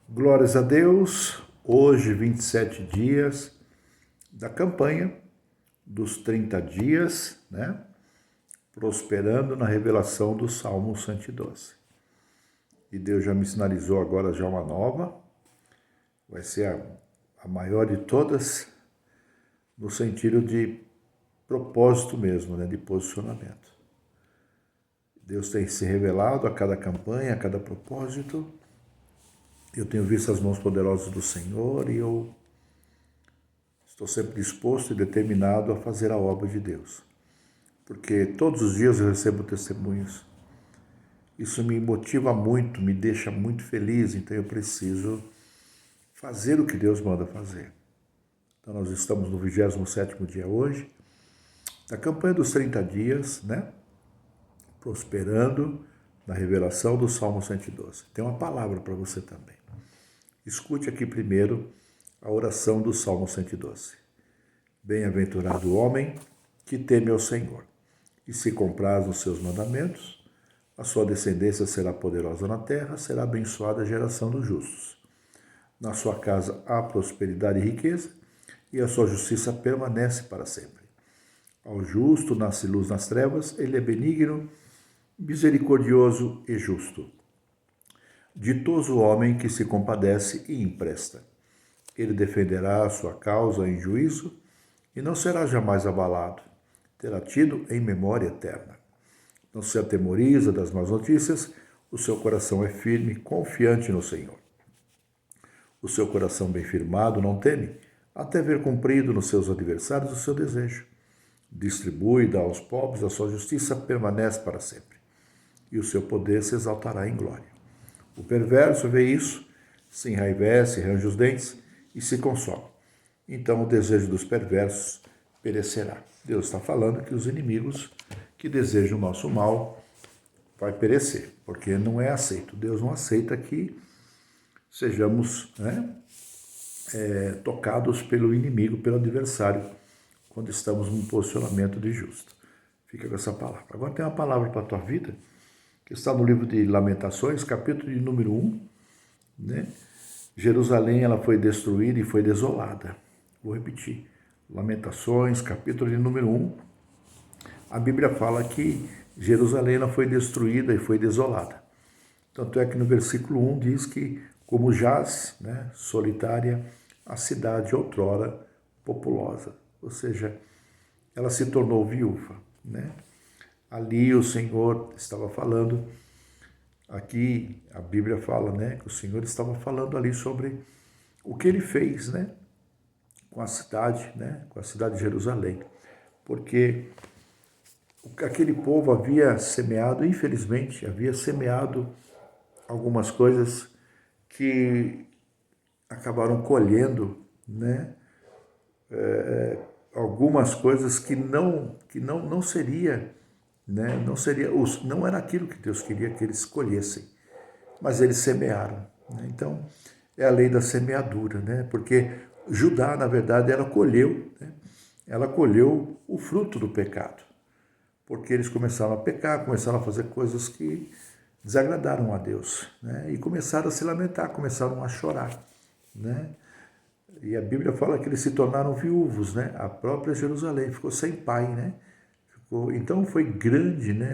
Glórias a Deus, hoje 27 dias da campanha dos 30 dias, né? Prosperando na revelação do Salmo 112. E Deus já me sinalizou agora já uma nova, vai ser a maior de todas, no sentido de propósito mesmo, né? De posicionamento. Deus tem se revelado a cada campanha, a cada propósito. Eu tenho visto as mãos poderosas do Senhor e eu estou sempre disposto e determinado a fazer a obra de Deus. Porque todos os dias eu recebo testemunhos. Isso me motiva muito, me deixa muito feliz, então eu preciso fazer o que Deus manda fazer. Então nós estamos no 27º dia hoje, da campanha dos 30 dias, né? Prosperando na revelação do Salmo 112. Tem uma palavra para você também. Escute aqui primeiro a oração do Salmo 112. Bem-aventurado o homem que teme ao Senhor e se compraz nos seus mandamentos, a sua descendência será poderosa na terra, será abençoada a geração dos justos. Na sua casa há prosperidade e riqueza, e a sua justiça permanece para sempre. Ao justo nasce luz nas trevas, ele é benigno, misericordioso e justo. Ditoso o homem que se compadece e empresta. Ele defenderá a sua causa em juízo e não será jamais abalado. Terá tido em memória eterna. Não se atemoriza das más notícias, o seu coração é firme, confiante no Senhor. O seu coração bem firmado não teme, até ver cumprido nos seus adversários o seu desejo. Distribui e dá aos pobres, a sua justiça permanece para sempre, e o seu poder se exaltará em glória. O perverso vê isso, se enraivece, range os dentes e se consola. Então o desejo dos perversos perecerá. Deus está falando que os inimigos que desejam o nosso mal vai perecer, porque não é aceito. Deus não aceita que sejamos tocados pelo inimigo, pelo adversário, quando estamos num posicionamento de justo. Fica com essa palavra. Agora tem uma palavra para a tua vida, que está no livro de Lamentações, capítulo de número 1, né? Jerusalém ela foi destruída e foi desolada. Vou repetir. Lamentações, capítulo de número 1. A Bíblia fala que Jerusalém ela foi destruída e foi desolada. Tanto é que no versículo 1 diz que como jaz, né, solitária, a cidade outrora populosa. Ou seja, ela se tornou viúva, né? Ali o Senhor estava falando, aqui a Bíblia fala, né, que o Senhor estava falando ali sobre o que ele fez, né, com a cidade, né, com a cidade de Jerusalém. Porque aquele povo havia semeado, infelizmente, havia semeado algumas coisas que acabaram colhendo, né, algumas coisas que não seria, né? Não era aquilo que Deus queria que eles colhessem, mas eles semearam, né? Então é a lei da semeadura, né? Porque Judá, na verdade, ela colheu, né? Ela colheu o fruto do pecado, porque eles começaram a pecar, começaram a fazer coisas que desagradaram a Deus, né? E começaram a se lamentar, começaram a chorar, né? E a Bíblia fala que eles se tornaram viúvos, né? A própria Jerusalém ficou sem pai, né? Então foi grande, né,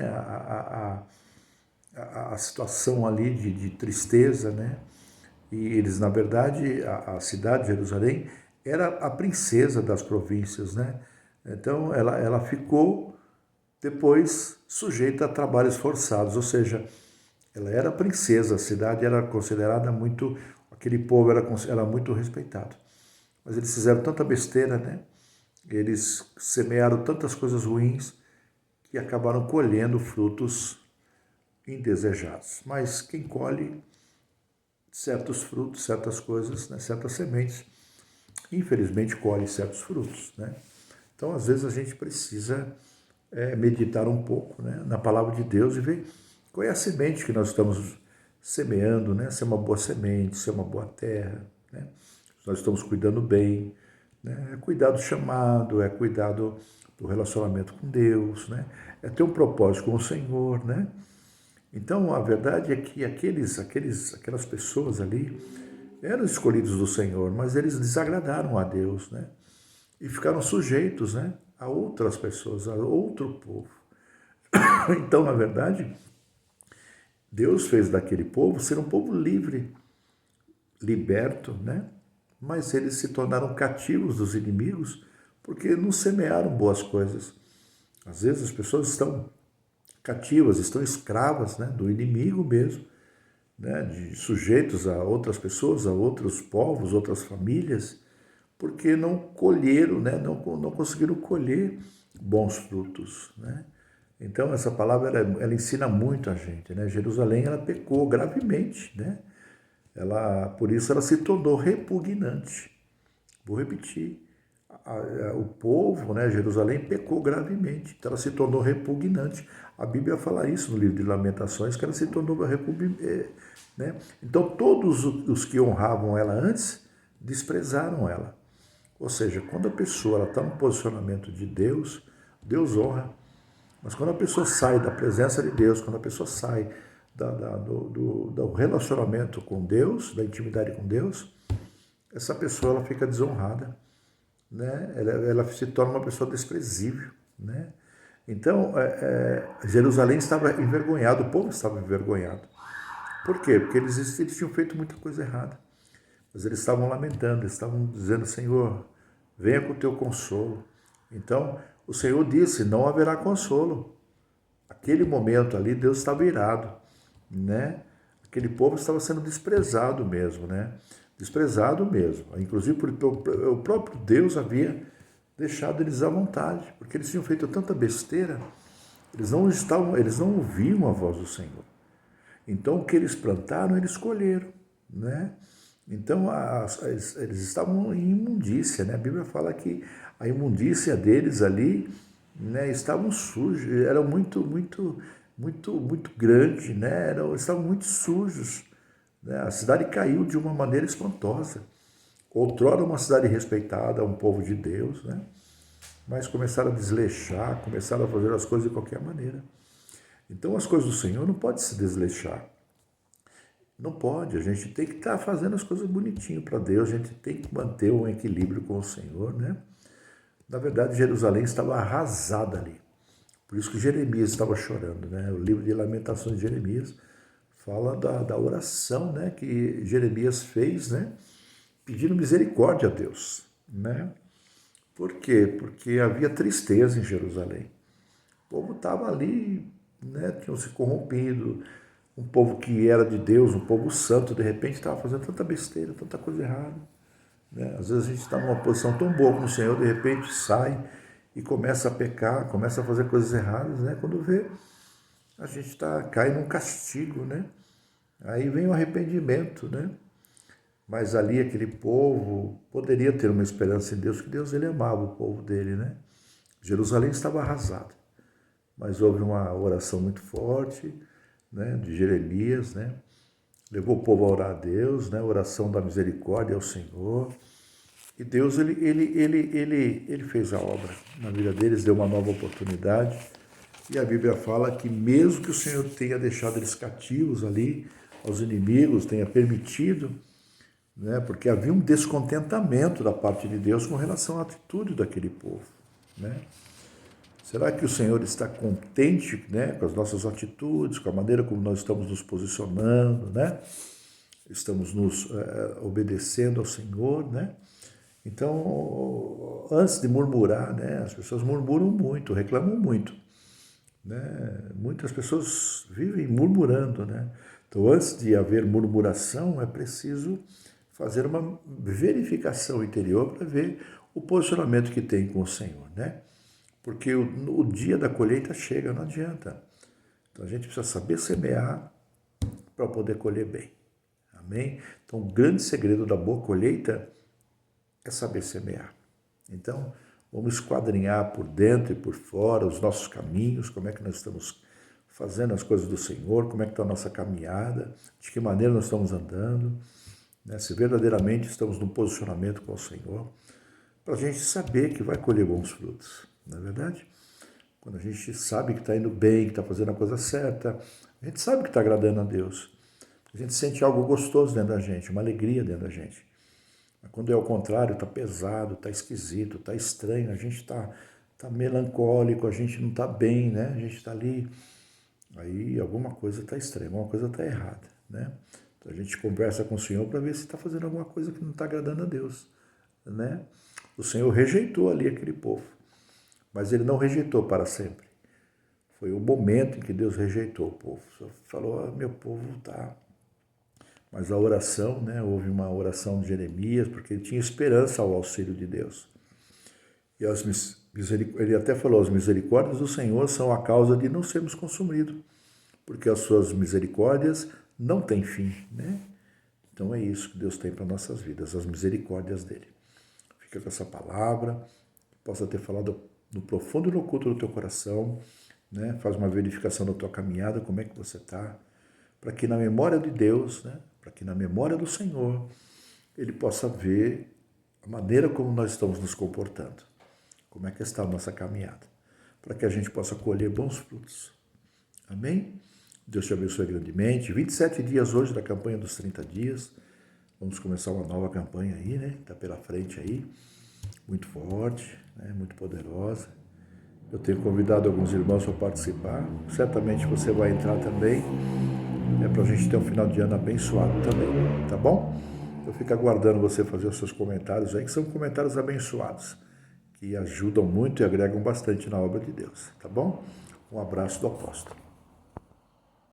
a situação ali de tristeza, né? E eles, na verdade, a cidade de Jerusalém era a princesa das províncias, né? Então ela ficou depois sujeita a trabalhos forçados, ou seja, ela era princesa, a cidade era considerada muito, aquele povo era muito respeitado. Mas eles fizeram tanta besteira, né? Eles semearam tantas coisas ruins que acabaram colhendo frutos indesejados. Mas quem colhe certos frutos, certas coisas, né, certas sementes, infelizmente colhe certos frutos, né? Então, às vezes, a gente precisa meditar um pouco, né, na palavra de Deus e ver qual é a semente que nós estamos semeando, né? Se é uma boa semente, se é uma boa terra, né? Se nós estamos cuidando bem, né? É cuidar do chamado, é cuidar do relacionamento com Deus, né? É ter um propósito com o Senhor, né? Então, a verdade é que aquelas pessoas ali, eram escolhidos do Senhor, mas eles desagradaram a Deus, né? E ficaram sujeitos, né, a outras pessoas, a outro povo. Então, na verdade, Deus fez daquele povo ser um povo livre, liberto, né? Mas eles se tornaram cativos dos inimigos porque não semearam boas coisas. Às vezes as pessoas estão cativas, estão escravas, né, do inimigo mesmo, né, de sujeitos a outras pessoas, a outros povos, outras famílias, porque não colheram, né, não conseguiram colher bons frutos, né? Então essa palavra ela ensina muito a gente, né? Jerusalém ela pecou gravemente, né? Por isso ela se tornou repugnante. Vou repetir. O povo, né, Jerusalém, pecou gravemente, então ela se tornou repugnante. A Bíblia fala isso no livro de Lamentações, que ela se tornou repugnante. Né? Então todos os que honravam ela antes, desprezaram ela. Ou seja, quando a pessoa está no posicionamento de Deus, Deus honra. Mas quando a pessoa sai da presença de Deus, quando a pessoa sai do relacionamento com Deus, da intimidade com Deus, essa pessoa ela fica desonrada, né? Ela se torna uma pessoa desprezível, né? Então, Jerusalém estava envergonhado, o povo estava envergonhado. Por quê? Porque eles tinham feito muita coisa errada. Mas eles estavam lamentando, eles estavam dizendo, Senhor, venha com o teu consolo. Então, o Senhor disse, não haverá consolo. Aquele momento ali, Deus estava irado, né? Aquele povo estava sendo desprezado mesmo, né? Desprezado mesmo. Inclusive, porque o próprio Deus havia deixado eles à vontade, porque eles tinham feito tanta besteira, eles não ouviam a voz do Senhor. Então, o que eles plantaram, eles colheram, né? Então, eles estavam em imundícia, né? A Bíblia fala que a imundícia deles ali, né, estavam sujos, eram muito grande, né? Estavam muito sujos, né? A cidade caiu de uma maneira espantosa. Outrora uma cidade respeitada, um povo de Deus, né? Mas começaram a desleixar, começaram a fazer as coisas de qualquer maneira. Então as coisas do Senhor não podem se desleixar. Não pode, a gente tem que estar fazendo as coisas bonitinho para Deus, a gente tem que manter um equilíbrio com o Senhor, né? Na verdade, Jerusalém estava arrasada ali. Por isso que Jeremias estava chorando, né? O livro de Lamentações de Jeremias fala da oração, né, que Jeremias fez, né, pedindo misericórdia a Deus, né? Por quê? Porque havia tristeza em Jerusalém. O povo estava ali, né, tinham se corrompido, um povo que era de Deus, um povo santo, de repente estava fazendo tanta besteira, tanta coisa errada, né? Às vezes a gente está numa posição tão boa com o Senhor, de repente sai e começa a pecar, começa a fazer coisas erradas, né? Quando vê, a gente cai num castigo, né? Aí vem o arrependimento, né? Mas ali aquele povo poderia ter uma esperança em Deus, que Deus ele amava o povo dele, né? Jerusalém estava arrasada, mas houve uma oração muito forte, né, de Jeremias, né? Levou o povo a orar a Deus, né? Oração da misericórdia ao Senhor. E Deus ele fez a obra na vida deles, deu uma nova oportunidade. E a Bíblia fala que mesmo que o Senhor tenha deixado eles cativos ali, aos inimigos, tenha permitido, né, porque havia um descontentamento da parte de Deus com relação à atitude daquele povo, né? Será que o Senhor está contente, né, com as nossas atitudes, com a maneira como nós estamos nos posicionando, né? Estamos nos obedecendo ao Senhor, né? Então, antes de murmurar, né, as pessoas murmuram muito, reclamam muito, né? Muitas pessoas vivem murmurando, né? Então, antes de haver murmuração, é preciso fazer uma verificação interior para ver o posicionamento que tem com o Senhor, né? Porque o dia da colheita chega, não adianta. Então, a gente precisa saber semear para poder colher bem. Amém? Então, o grande segredo da boa colheita é saber semear. Então, vamos esquadrinhar por dentro e por fora os nossos caminhos, como é que nós estamos fazendo as coisas do Senhor, como é que está a nossa caminhada, de que maneira nós estamos andando, né? Se verdadeiramente estamos no posicionamento com o Senhor, para a gente saber que vai colher bons frutos, não é verdade? Quando a gente sabe que está indo bem, que está fazendo a coisa certa, a gente sabe que está agradando a Deus. A gente sente algo gostoso dentro da gente, uma alegria dentro da gente. Mas quando é ao contrário, está pesado, está esquisito, está estranho, a gente está melancólico, a gente não está bem, né? A gente está ali, aí alguma coisa está estranha, alguma coisa está errada, né? Então a gente conversa com o Senhor para ver se está fazendo alguma coisa que não está agradando a Deus, né? O Senhor rejeitou ali aquele povo, mas Ele não rejeitou para sempre. Foi o momento em que Deus rejeitou o povo. Só falou, meu povo está... Mas a oração, né? Houve uma oração de Jeremias, porque ele tinha esperança ao auxílio de Deus. E ele até falou, as misericórdias do Senhor são a causa de não sermos consumidos, porque as suas misericórdias não têm fim, né? Então é isso que Deus tem para nossas vidas, as misericórdias dele. Fica com essa palavra, possa ter falado no profundo e no oculto do teu coração, né? Faz uma verificação da tua caminhada, como é que você está, para que na memória de Deus, né? Para que na memória do Senhor, Ele possa ver a maneira como nós estamos nos comportando, como é que está a nossa caminhada, para que a gente possa colher bons frutos. Amém? Deus te abençoe grandemente. 27 dias hoje da campanha dos 30 dias. Vamos começar uma nova campanha aí, né? Está pela frente aí, muito forte, né? Muito poderosa. Eu tenho convidado alguns irmãos para participar. Certamente você vai entrar também. É para a gente ter um final de ano abençoado também, tá bom? Eu fico aguardando você fazer os seus comentários aí, que são comentários abençoados, que ajudam muito e agregam bastante na obra de Deus, tá bom? Um abraço do apóstolo.